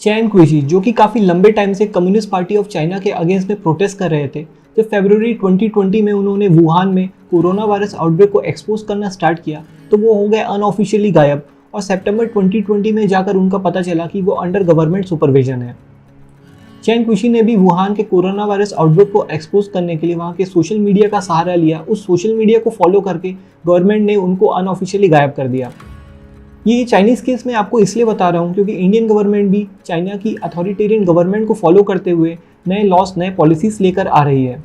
चैन कुइशी, जो कि काफ़ी लंबे टाइम से कम्युनिस्ट पार्टी ऑफ चाइना के अगेंस्ट में प्रोटेस्ट कर रहे थे, जब फरवरी 2020 में उन्होंने वुहान में कोरोना वायरस आउटब्रेक को एक्सपोज करना स्टार्ट किया, तो वो हो गए अनऑफिशियली गायब और सितंबर 2020 में जाकर उनका पता चला कि वो अंडर गवर्नमेंट सुपरविजन है। चैन कुइशी ने भी वुहान के कोरोना वायरस आउटब्रेक को एक्सपोज करने के लिए वहाँ के सोशल मीडिया का सहारा लिया। उस सोशल मीडिया को फॉलो करके गवर्नमेंट ने उनको अनऑफिशियली गायब कर दिया। ये चाइनीज़ केस मैं आपको इसलिए बता रहा हूँ क्योंकि इंडियन गवर्नमेंट भी चाइना की अथॉरिटेरियन गवर्नमेंट को फॉलो करते हुए नए लॉस, नए पॉलिसीज लेकर आ रही है।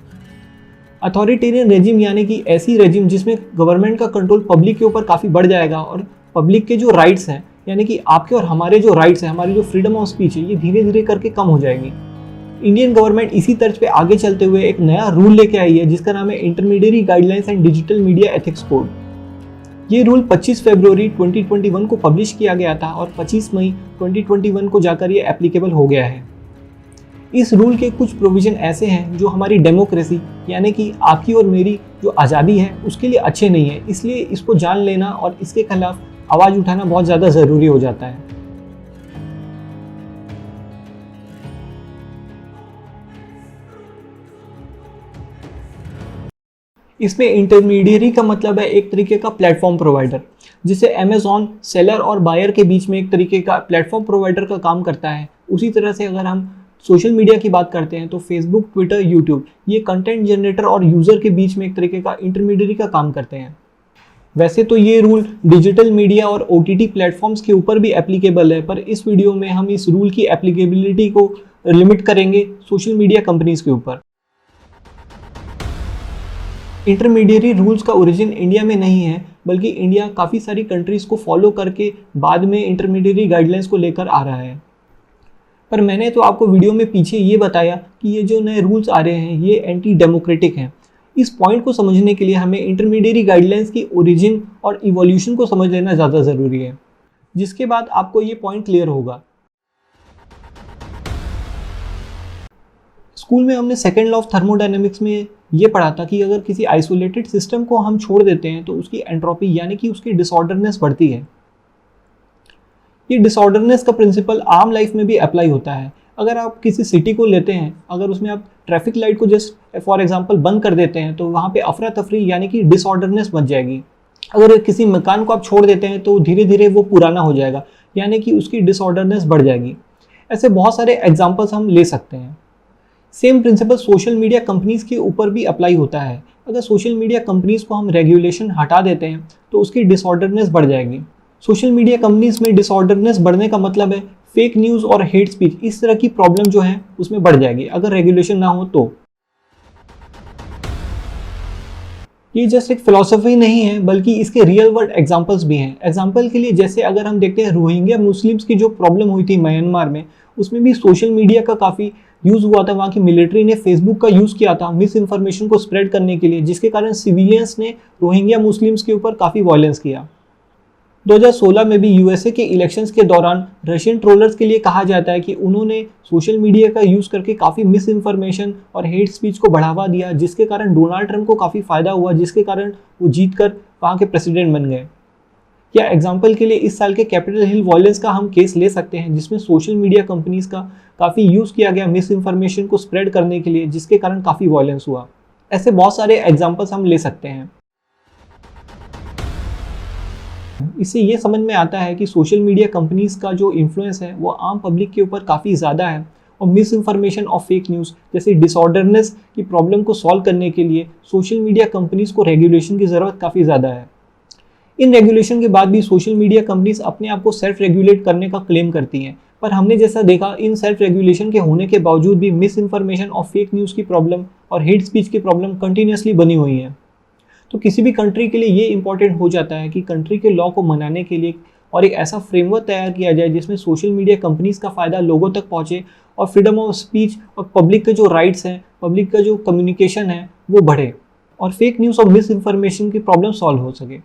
अथॉरिटेरियन रेजिम यानी कि ऐसी रेजिम जिसमें गवर्नमेंट का कंट्रोल पब्लिक के ऊपर काफ़ी बढ़ जाएगा और पब्लिक के जो राइट्स हैं, यानी कि आपके और हमारे जो राइट्स हैं, हमारी जो फ्रीडम ऑफ स्पीच है, ये धीरे धीरे करके कम हो जाएगी। इंडियन गवर्नमेंट इसी तर्ज पे आगे चलते हुए एक नया रूल लेके आई है जिसका नाम है intermediary guidelines and digital media ethics code. ये रूल 25 फरवरी 2021 को पब्लिश किया गया था और 25 मई 2021 को जाकर ये एप्लीकेबल हो गया है। इस रूल के कुछ प्रोविजन ऐसे हैं जो हमारी डेमोक्रेसी यानी कि आपकी और मेरी जो आज़ादी है उसके लिए अच्छे नहीं है, इसलिए इसको जान लेना और इसके खिलाफ आवाज़ उठाना बहुत ज़्यादा ज़रूरी हो जाता है। इसमें इंटरमीडियरी का मतलब है एक तरीके का प्लेटफॉर्म प्रोवाइडर, जिसे अमेज़ॉन सेलर और बायर के बीच में एक तरीके का प्लेटफॉर्म प्रोवाइडर का काम करता है। उसी तरह से अगर हम सोशल मीडिया की बात करते हैं तो फेसबुक, ट्विटर, यूट्यूब ये कंटेंट जनरेटर और यूज़र के बीच में एक तरीके का इंटरमीडियरी का काम करते हैं। वैसे तो ये रूल डिजिटल मीडिया और OTT प्लेटफॉर्म्स के ऊपर भी एप्लीकेबल है, पर इस वीडियो में हम इस रूल की एप्लीकेबिलिटी को लिमिट करेंगे सोशल मीडिया कंपनीज के ऊपर। इंटरमीडियरी रूल्स का ओरिजिन इंडिया में नहीं है, बल्कि इंडिया काफ़ी सारी कंट्रीज़ को फॉलो करके बाद में इंटरमीडियरी गाइडलाइंस को लेकर आ रहा है। पर मैंने तो आपको वीडियो में पीछे ये बताया कि ये जो नए रूल्स आ रहे हैं ये एंटी डेमोक्रेटिक हैं। इस पॉइंट को समझने के लिए हमें इंटरमीडियरी गाइडलाइंस की ओरिजिन और इवोल्यूशन को समझ लेना ज़्यादा ज़रूरी है, जिसके बाद आपको ये पॉइंट क्लियर होगा। स्कूल में हमने सेकेंड लॉ ऑफ थर्मोडायनेमिक्स में ये पढ़ा था कि अगर किसी आइसोलेटेड सिस्टम को हम छोड़ देते हैं तो उसकी एंट्रोपी यानी कि उसकी डिसऑर्डरनेस बढ़ती है। ये डिसऑर्डरनेस का प्रिंसिपल आम लाइफ में भी अप्लाई होता है। अगर आप किसी सिटी को लेते हैं, अगर उसमें आप ट्रैफिक लाइट को जस्ट फॉर एग्जांपल बंद कर देते हैं तो वहाँ पे अफरा तफरी यानी कि डिसऑर्डरनेस बच जाएगी। अगर किसी मकान को आप छोड़ देते हैं तो धीरे धीरे वो पुराना हो जाएगा, यानी कि उसकी डिसऑर्डरनेस बढ़ जाएगी। ऐसे बहुत सारे एग्जाम्पल्स हम ले सकते हैं। Same principle social media companies के ऊपर भी अप्लाई होता है। अगर सोशल मीडिया कंपनीज को हम रेगुलेशन हटा देते हैं तो उसकी डिसऑर्डरनेस बढ़ जाएगी। सोशल मीडिया कंपनीज में डिसऑर्डरनेस बढ़ने का मतलब है फेक न्यूज़ और हेट स्पीच, इस तरह की प्रॉब्लम जो है उसमें बढ़ जाएगी अगर रेगुलेशन ना हो तो। ये जस्ट एक फिलॉसफी नहीं है, बल्कि इसके रियल वर्ल्ड एग्जांपल्स भी हैं। एग्जांपल के लिए जैसे अगर हम देखते हैं रोहिंग्या मुस्लिम्स की जो प्रॉब्लम हुई थी म्यांमार में, उसमें भी सोशल मीडिया का काफ़ी यूज़ हुआ था। वहाँ की मिलिट्री ने फेसबुक का यूज़ किया था मिस इन्फॉर्मेशन को स्प्रेड करने के लिए, जिसके कारण सिविलियंस ने रोहिंग्या मुस्लिम्स के ऊपर काफ़ी वायलेंस किया। 2016 में भी यूएसए के इलेक्शंस के दौरान रशियन ट्रोलर्स के लिए कहा जाता है कि उन्होंने सोशल मीडिया का यूज़ करके काफ़ी मिस इन्फॉर्मेशन और हेट स्पीच को बढ़ावा दिया, जिसके कारण डोनाल्ड ट्रंप को काफ़ी फ़ायदा हुआ, जिसके कारण वो जीतकर वहाँ के प्रेसिडेंट बन गए। या एग्जाम्पल के लिए इस साल के कैपिटल हिल वायलेंस का हम केस ले सकते हैं, जिसमें सोशल मीडिया कंपनीज का काफ़ी यूज़ किया गया मिस इन्फॉर्मेशन को स्प्रेड करने के लिए, जिसके कारण काफ़ी वायलेंस हुआ। ऐसे बहुत सारे एग्जाम्पल्स हम ले सकते हैं। इससे ये समझ में आता है कि सोशल मीडिया कंपनीज का जो इन्फ्लुएंस है वो आम पब्लिक के ऊपर काफ़ी ज़्यादा है और मिस इन्फॉर्मेशन और फेक न्यूज़ जैसे डिसऑर्डरनेस की प्रॉब्लम को सॉल्व करने के लिए सोशल मीडिया कंपनीज को रेगुलेशन की ज़रूरत काफ़ी ज़्यादा है। इन रेगुलेशन के बाद भी सोशल मीडिया कंपनीज अपने आप को सेल्फ रेगुलेट करने का क्लेम करती हैं, पर हमने जैसा देखा इन सेल्फ रेगुलेशन के होने के बावजूद भी मिस इन्फॉर्मेशन और फेक न्यूज़ की प्रॉब्लम और हेट स्पीच की प्रॉब्लम कंटिन्यूसली बनी हुई है। तो किसी भी कंट्री के लिए ये इंपॉर्टेंट हो जाता है कि कंट्री के लॉ को मनाने के लिए और एक ऐसा फ्रेमवर्क तैयार किया जाए जिसमें सोशल मीडिया कंपनीज का फ़ायदा लोगों तक पहुँचे और फ्रीडम ऑफ स्पीच और पब्लिक के जो राइट्स हैं, पब्लिक का जो कम्युनिकेशन है वो बढ़े और फेक न्यूज़ और मिस इन्फॉर्मेशन की प्रॉब्लम सॉल्व हो सके।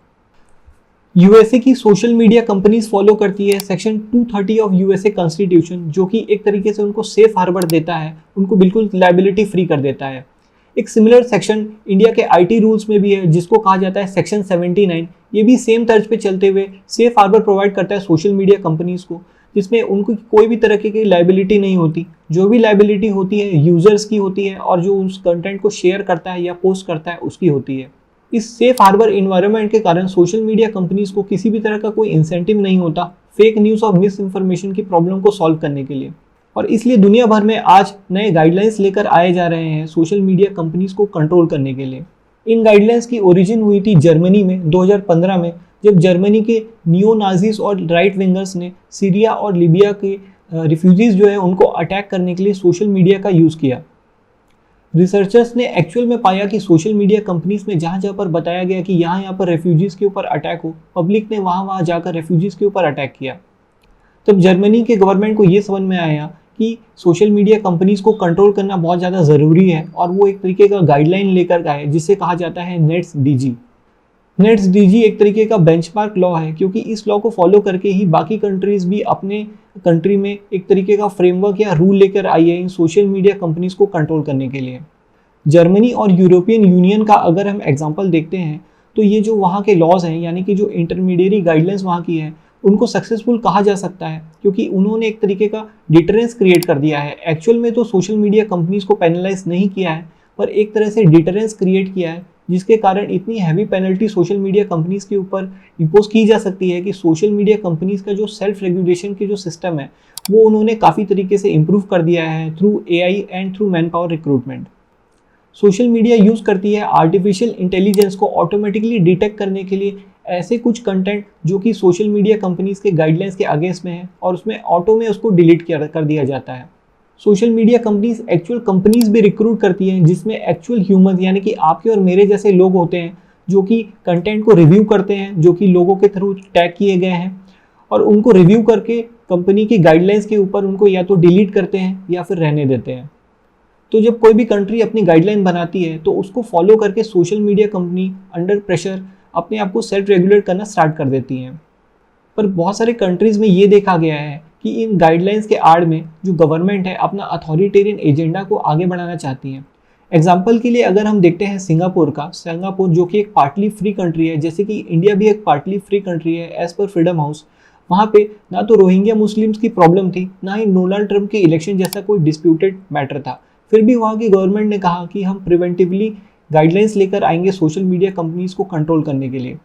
यूएसए की सोशल मीडिया कंपनीज फॉलो करती है सेक्शन 230 ऑफ यूएसए कॉन्स्टिट्यूशन, जो कि एक तरीके से उनको सेफ हार्बर देता है, उनको बिल्कुल लायबिलिटी फ्री कर देता है। एक सिमिलर सेक्शन इंडिया के आईटी रूल्स में भी है जिसको कहा जाता है सेक्शन 79। ये भी सेम तर्ज पे चलते हुए सेफ हार्बर प्रोवाइड करता है सोशल मीडिया कंपनीज को, जिसमें उनको कोई भी तरह की लाइबिलिटी नहीं होती। जो भी लाइबिलिटी होती है यूजर्स की होती है और जो उस कंटेंट को शेयर करता है या पोस्ट करता है उसकी होती है। इस सेफ हार्बर इन्वायरमेंट के कारण सोशल मीडिया कंपनीज को किसी भी तरह का कोई इंसेंटिव नहीं होता फेक न्यूज़ और मिस इन्फॉर्मेशन की प्रॉब्लम को सॉल्व करने के लिए। और इसलिए दुनिया भर में आज नए गाइडलाइंस लेकर आए जा रहे हैं सोशल मीडिया कंपनीज को कंट्रोल करने के लिए। इन गाइडलाइंस की ओरिजिन हुई थी जर्मनी में 2015 में, जब जर्मनी के नियो नाजीज और राइट विंगर्स ने सीरिया और लीबिया के रिफ्यूजीज जो है उनको अटैक करने के लिए सोशल मीडिया का यूज़ किया। रिसर्चर्स ने एक्चुअल में पाया कि सोशल मीडिया कंपनीज में जहाँ जहाँ पर बताया गया कि यहाँ पर रेफ्यूजीज़ के ऊपर अटैक हो, पब्लिक ने वहाँ जाकर रेफ्यूजीज़ के ऊपर अटैक किया। तब जर्मनी के गवर्नमेंट को ये समझ में आया कि सोशल मीडिया कंपनीज को कंट्रोल करना बहुत ज़्यादा ज़रूरी है और वो एक तरीके का गाइडलाइन लेकर आए जिसे कहा जाता है नेट्स डीजी। नेट्स डीजी एक तरीके का बेंचमार्क लॉ है, क्योंकि इस लॉ को फॉलो करके ही बाकी कंट्रीज भी अपने कंट्री में एक तरीके का फ्रेमवर्क या रूल लेकर आई है इन सोशल मीडिया कंपनीज को कंट्रोल करने के लिए। जर्मनी और यूरोपियन यूनियन का अगर हम एग्जांपल देखते हैं तो ये जो वहाँ के लॉज हैं, यानी कि जो इंटरमीडिएरी गाइडलाइंस वहाँ की है, उनको सक्सेसफुल कहा जा सकता है, क्योंकि उन्होंने एक तरीके का डिटरेंस क्रिएट कर दिया है। एक्चुअल में तो सोशल मीडिया कंपनीज को पेनलाइज नहीं किया है, पर एक तरह से डिटरेंस क्रिएट किया है, जिसके कारण इतनी heavy penalty social media companies के ऊपर इम्पोज की जा सकती है कि सोशल मीडिया कंपनीज का जो सेल्फ रेगुलेशन की जो सिस्टम है वो उन्होंने काफ़ी तरीके से इम्प्रूव कर दिया है through AI and through man power recruitment. Social media use करती है आर्टिफिशियल इंटेलिजेंस को ऑटोमेटिकली डिटेक्ट करने के लिए ऐसे कुछ कंटेंट जो कि सोशल मीडिया कंपनीज के गाइडलाइंस के अगेंस्ट में है, और उसमें ऑटो में उसको डिलीट कर दिया जाता है। Social media companies actual companies भी रिक्रूट करती हैं जिसमें एक्चुअल ह्यूमन यानी कि आपके और मेरे जैसे लोग होते हैं जो कि कंटेंट को रिव्यू करते हैं, जो कि लोगों के थ्रू टैग किए गए हैं, और उनको रिव्यू करके कंपनी की गाइडलाइंस के ऊपर उनको या तो डिलीट करते हैं या फिर रहने देते हैं। तो जब कोई भी कंट्री अपनी गाइडलाइन बनाती है तो उसको फॉलो करके social media company under pressure अपने आप को सेल्फ रेगुलेट करना स्टार्ट कर देती हैं। पर बहुत सारे कंट्रीज़ में ये देखा गया है कि इन गाइडलाइंस के आड़ में जो गवर्नमेंट है अपना अथॉरिटेरियन एजेंडा को आगे बढ़ाना चाहती है। एग्जाम्पल के लिए अगर हम देखते हैं सिंगापुर जो कि एक पार्टली फ्री कंट्री है, जैसे कि इंडिया भी एक पार्टली फ्री कंट्री है एज पर फ्रीडम हाउस। वहाँ पे ना तो रोहिंग्या मुस्लिम्स की प्रॉब्लम थी, ना ही डोनाल्ड ट्रंप के इलेक्शन जैसा कोई डिस्प्यूटेड मैटर था। फिर भी वहाँ की गवर्नमेंट ने कहा कि हम प्रिवेंटिवली गाइडलाइंस लेकर आएंगे सोशल मीडिया कंपनीज को कंट्रोल करने के लिए।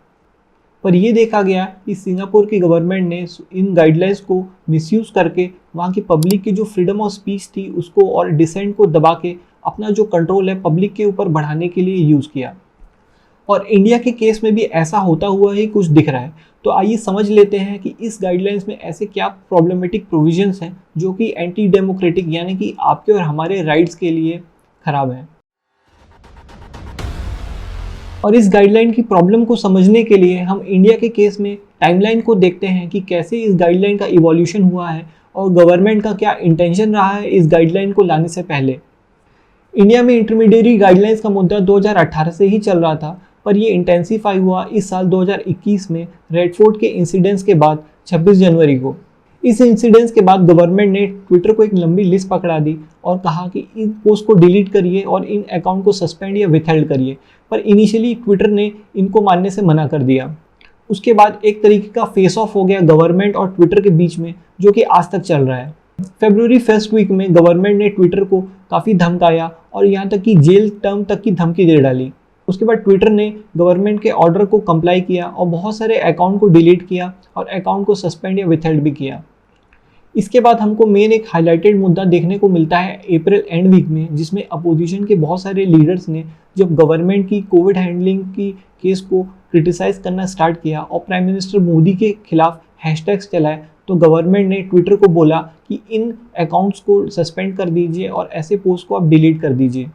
पर यह देखा गया कि सिंगापुर की गवर्नमेंट ने इन गाइडलाइंस को मिसयूज़ करके वहाँ की पब्लिक की जो फ्रीडम ऑफ स्पीच थी उसको और डिसेंट को दबा के अपना जो कंट्रोल है पब्लिक के ऊपर बढ़ाने के लिए यूज़ किया। और इंडिया के केस में भी ऐसा होता हुआ ही कुछ दिख रहा है। तो आइए समझ लेते हैं कि इस गाइडलाइंस में ऐसे क्या प्रॉब्लमेटिक प्रोविजंस हैं जो कि एंटी डेमोक्रेटिक यानी कि आपके और हमारे राइट्स के लिए खराब हैं। और इस गाइडलाइन की प्रॉब्लम को समझने के लिए हम इंडिया के केस में टाइमलाइन को देखते हैं कि कैसे इस गाइडलाइन का इवोल्यूशन हुआ है और गवर्नमेंट का क्या इंटेंशन रहा है इस गाइडलाइन को लाने से पहले। इंडिया में इंटरमीडिएट गाइडलाइंस का मुद्दा 2018 से ही चल रहा था, पर ये इंटेंसीफाई हुआ इस साल 2021 में रेड फोर्ट के इंसिडेंट्स के बाद 26 जनवरी को। इस इंसिडेंट्स के बाद गवर्नमेंट ने ट्विटर को एक लंबी लिस्ट पकड़ा दी और कहा कि इन पोस्ट को डिलीट करिए और इन अकाउंट को सस्पेंड या विथहेल्ड करिए, पर इनिशियली ट्विटर ने इनको मानने से मना कर दिया। उसके बाद एक तरीके का फेस ऑफ हो गया गवर्नमेंट और ट्विटर के बीच में, जो कि आज तक चल रहा है। फरवरी फर्स्ट वीक में गवर्नमेंट ने ट्विटर को काफ़ी धमकाया और यहाँ तक कि जेल टर्म तक की धमकी दे डाली। उसके बाद ट्विटर ने गवर्नमेंट के ऑर्डर को कंप्लाई किया और बहुत सारे अकाउंट को डिलीट किया और अकाउंट को सस्पेंड या विथहेल्ड भी किया। इसके बाद हमको मेन एक हाईलाइटेड मुद्दा देखने को मिलता है अप्रैल एंड वीक में, जिसमें अपोजिशन के बहुत सारे लीडर्स ने जब गवर्नमेंट की कोविड हैंडलिंग की केस को क्रिटिसाइज करना स्टार्ट किया और प्राइम मिनिस्टर मोदी के खिलाफ हैशटैग्स चलाए, तो गवर्नमेंट ने ट्विटर को बोला कि इन अकाउंट्स को सस्पेंड कर दीजिए और ऐसे पोस्ट को आप डिलीट कर दीजिए।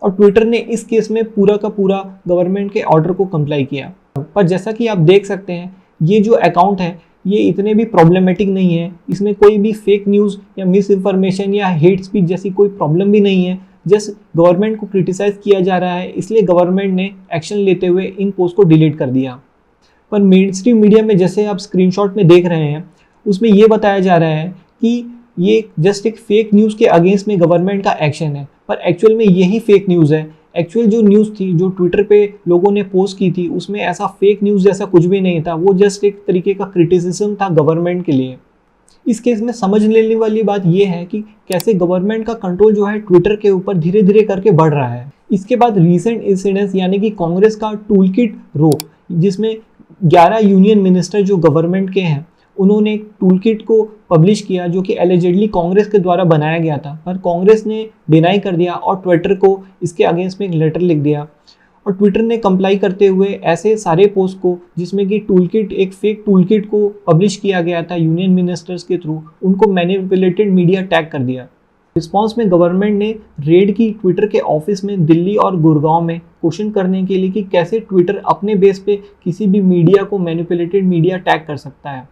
और ट्विटर ने इस केस में पूरा का पूरा गवर्नमेंट के ऑर्डर को कंप्लाई किया। पर जैसा कि आप देख सकते हैं, ये जो अकाउंट है ये इतने भी प्रॉब्लमेटिक नहीं है, इसमें कोई भी फेक न्यूज़ या मिस इन्फॉर्मेशन या हेट स्पीच जैसी कोई प्रॉब्लम भी नहीं है। जस्ट गवर्नमेंट को क्रिटिसाइज किया जा रहा है, इसलिए गवर्नमेंट ने एक्शन लेते हुए इन पोस्ट को डिलीट कर दिया। पर मेन स्ट्रीम मीडिया में जैसे आप स्क्रीनशॉट में देख रहे हैं, उसमें ये बताया जा रहा है कि ये जस्ट एक फेक न्यूज़ के अगेंस्ट में गवर्नमेंट का एक्शन है, पर एक्चुअल में यही फेक न्यूज़ है। एक्चुअल जो न्यूज़ थी जो ट्विटर पे लोगों ने पोस्ट की थी, उसमें ऐसा फेक न्यूज़ जैसा कुछ भी नहीं था, वो जस्ट एक तरीके का क्रिटिसिज्म था गवर्नमेंट के लिए। इस केस में समझ लेने वाली बात यह है कि कैसे गवर्नमेंट का कंट्रोल जो है ट्विटर के ऊपर धीरे धीरे करके बढ़ रहा है। इसके बाद रीसेंट इंसिडेंट्स यानी कि कांग्रेस का टूल किट रो, जिसमें 11 यूनियन मिनिस्टर जो गवर्नमेंट के हैं उन्होंने एक टूल किट को पब्लिश किया जो कि एलिजिडली कांग्रेस के द्वारा बनाया गया था, पर कांग्रेस ने डिनाई कर दिया और ट्विटर को इसके अगेंस्ट में एक लेटर लिख दिया। और ट्विटर ने कंप्लाई करते हुए ऐसे सारे पोस्ट को जिसमें कि टूल किट, एक फेक टूल किट को पब्लिश किया गया था यूनियन मिनिस्टर्स के थ्रू, उनको मैनिपुलेटेड मीडिया टैग कर दिया। रिस्पांस में गवर्नमेंट ने रेड की ट्विटर के ऑफिस में दिल्ली और गुड़गांव में क्वेश्चन करने के लिए कि कैसे ट्विटर अपने बेस पे किसी भी मीडिया को मैनिपुलेटेड मीडिया टैग कर सकता है।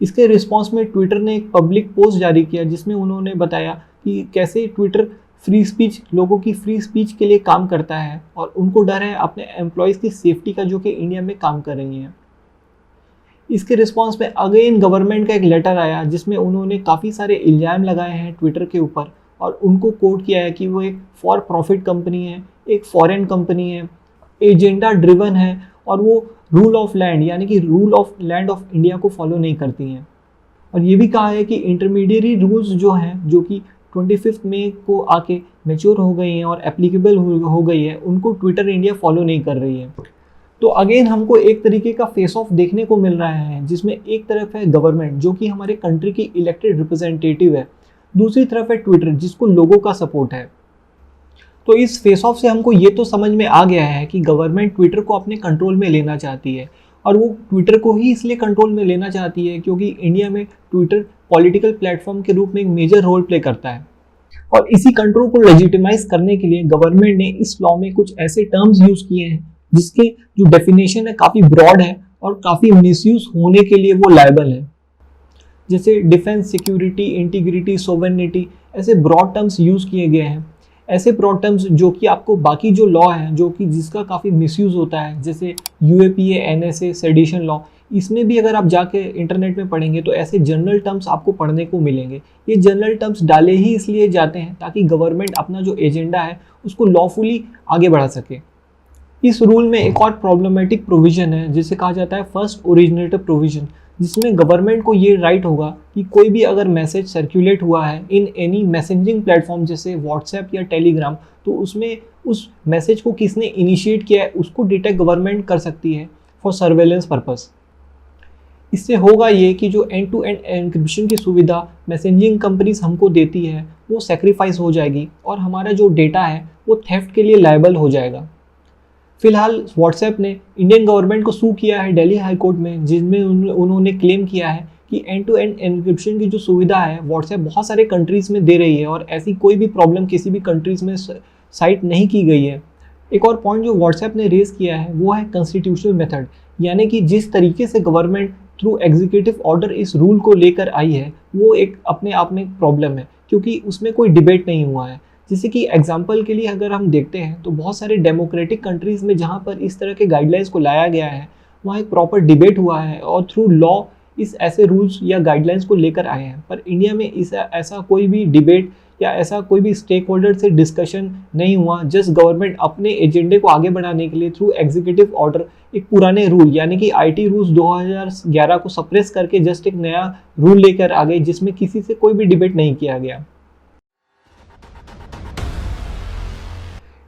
इसके रिस्पांस में ट्विटर ने एक पब्लिक पोस्ट जारी किया जिसमें उन्होंने बताया कि कैसे ट्विटर फ्री स्पीच, लोगों की फ्री स्पीच के लिए काम करता है और उनको डर है अपने एम्प्लॉयज़ की सेफ्टी का जो कि इंडिया में काम कर रही हैं। इसके रिस्पांस में अगेन गवर्नमेंट का एक लेटर आया जिसमें उन्होंने काफ़ी सारे इल्ज़ाम लगाए हैं ट्विटर के ऊपर और उनको कोट किया है कि वो एक फॉर प्रॉफिट कंपनी है, एक फॉरेन कंपनी है, एजेंडा ड्रिवन है और वो रूल ऑफ लैंड यानी कि rule of land of India को फॉलो नहीं करती हैं। और ये भी कहा है कि इंटरमीडिएरी रूल्स जो हैं, जो कि 25 मई को आके मैच्योर हो गई हैं और एप्लीकेबल हो गई है, उनको ट्विटर इंडिया फॉलो नहीं कर रही है। तो अगेन हमको एक तरीके का फेस ऑफ देखने को मिल रहा है जिसमें एक तरफ है गवर्नमेंट जो कि हमारे कंट्री की इलेक्टेड रिप्रेजेंटेटिव है, दूसरी तरफ है ट्विटर जिसको लोगों का सपोर्ट है। तो इस फेस ऑफ से हमको ये तो समझ में आ गया है कि गवर्नमेंट ट्विटर को अपने कंट्रोल में लेना चाहती है और वो ट्विटर को ही इसलिए कंट्रोल में लेना चाहती है क्योंकि इंडिया में ट्विटर पॉलिटिकल प्लेटफॉर्म के रूप में एक मेजर रोल प्ले करता है। और इसी कंट्रोल को लेजिटिमाइज करने के लिए गवर्नमेंट ने इस लॉ में कुछ ऐसे टर्म्स यूज किए हैं जिसके जो डेफिनेशन है काफ़ी ब्रॉड है और काफ़ी मिसयूज होने के लिए वो लायबल है। जैसे डिफेंस, सिक्योरिटी, इंटीग्रिटी, सोवरेनिटी, ऐसे ब्रॉड टर्म्स यूज किए गए हैं। ऐसे ब्रॉड टर्म्स जो कि आपको बाकी जो लॉ है जो कि जिसका काफ़ी मिसयूज होता है, जैसे यूएपीए, एनएसए, सेडिशन लॉ, इसमें भी अगर आप जाके इंटरनेट में पढ़ेंगे तो ऐसे जनरल टर्म्स आपको पढ़ने को मिलेंगे। ये जनरल टर्म्स डाले ही इसलिए जाते हैं ताकि गवर्नमेंट अपना जो एजेंडा है उसको लॉफुली आगे बढ़ा सके। इस रूल में एक और प्रॉब्लमेटिक प्रोविजन है जिसे कहा जाता है फर्स्ट ओरिजिनेटर प्रोविजन, जिसमें गवर्नमेंट को ये राइट होगा कि कोई भी अगर मैसेज सर्कुलेट हुआ है इन एनी मैसेजिंग प्लेटफॉर्म जैसे व्हाट्सएप या टेलीग्राम, तो उसमें उस मैसेज को किसने इनिशिएट किया है उसको डिटेक्ट गवर्नमेंट कर सकती है फॉर सर्वेलेंस पर्पस। इससे होगा ये कि जो एंड टू एंड एन्क्रिप्शन की सुविधा मैसेजिंग कंपनीज हमको देती है वो सेक्रीफाइस हो जाएगी और हमारा जो डेटा है वो थेफ्ट के लिए लायबल हो जाएगा। फिलहाल व्हाट्सएप ने इंडियन गवर्नमेंट को सू किया है दिल्ली हाई कोर्ट में, जिसमें उन्होंने क्लेम किया है कि एंड टू एंड एन्क्रिप्शन की जो सुविधा है व्हाट्सएप बहुत सारे कंट्रीज़ में दे रही है और ऐसी कोई भी प्रॉब्लम किसी भी कंट्रीज़ में साइट नहीं की गई है। एक और पॉइंट जो व्हाट्सएप ने रेज किया है वो है कॉन्स्टिट्यूशनल मेथड, यानी कि जिस तरीके से गवर्नमेंट थ्रू एग्जीक्यूटिव ऑर्डर इस रूल को लेकर आई है वो एक अपने आप में प्रॉब्लम है क्योंकि उसमें कोई डिबेट नहीं हुआ है। जैसे कि एग्जांपल के लिए अगर हम देखते हैं तो बहुत सारे डेमोक्रेटिक कंट्रीज़ में जहाँ पर इस तरह के गाइडलाइंस को लाया गया है वहाँ एक प्रॉपर डिबेट हुआ है और थ्रू लॉ इस ऐसे रूल्स या गाइडलाइंस को लेकर आए हैं। पर इंडिया में ऐसा कोई भी डिबेट या ऐसा कोई भी स्टेक होल्डर से डिस्कशन नहीं हुआ। जस्ट गवर्नमेंट अपने एजेंडे को आगे बढ़ाने के लिए थ्रू एग्जीक्यूटिव ऑर्डर एक पुराने रूल यानी कि आईटी रूल्स 2011 को सप्रेस करके जस्ट एक नया रूल लेकर आ गए जिसमें किसी से कोई भी डिबेट नहीं किया गया।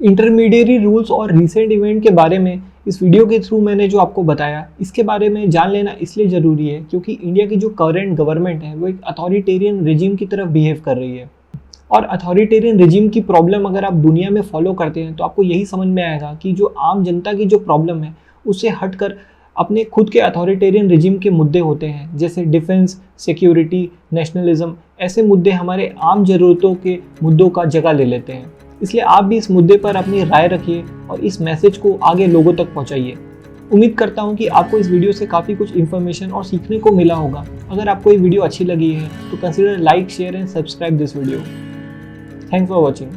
इंटरमीडिएरी रूल्स और रीसेंट इवेंट के बारे में इस वीडियो के थ्रू मैंने जो आपको बताया इसके बारे में जान लेना इसलिए ज़रूरी है क्योंकि इंडिया की जो करंट गवर्नमेंट है वो एक अथॉरिटेरियन रिजीम की तरफ बिहेव कर रही है। और अथॉरिटेरियन रिजीम की प्रॉब्लम अगर आप दुनिया में फॉलो करते हैं तो आपको यही समझ में आएगा कि जो आम जनता की जो प्रॉब्लम है उससे हटकर अपने खुद के अथॉरिटेरियन रिजीम के मुद्दे होते हैं, जैसे डिफेंस, सिक्योरिटी, नेशनलिज्म, ऐसे मुद्दे हमारे आम ज़रूरतों के मुद्दों का जगह ले लेते हैं। इसलिए आप भी इस मुद्दे पर अपनी राय रखिए और इस मैसेज को आगे लोगों तक पहुंचाइए। उम्मीद करता हूं कि आपको इस वीडियो से काफ़ी कुछ इन्फॉर्मेशन और सीखने को मिला होगा। अगर आपको ये वीडियो अच्छी लगी है तो consider like, share and subscribe this video. Thanks for watching.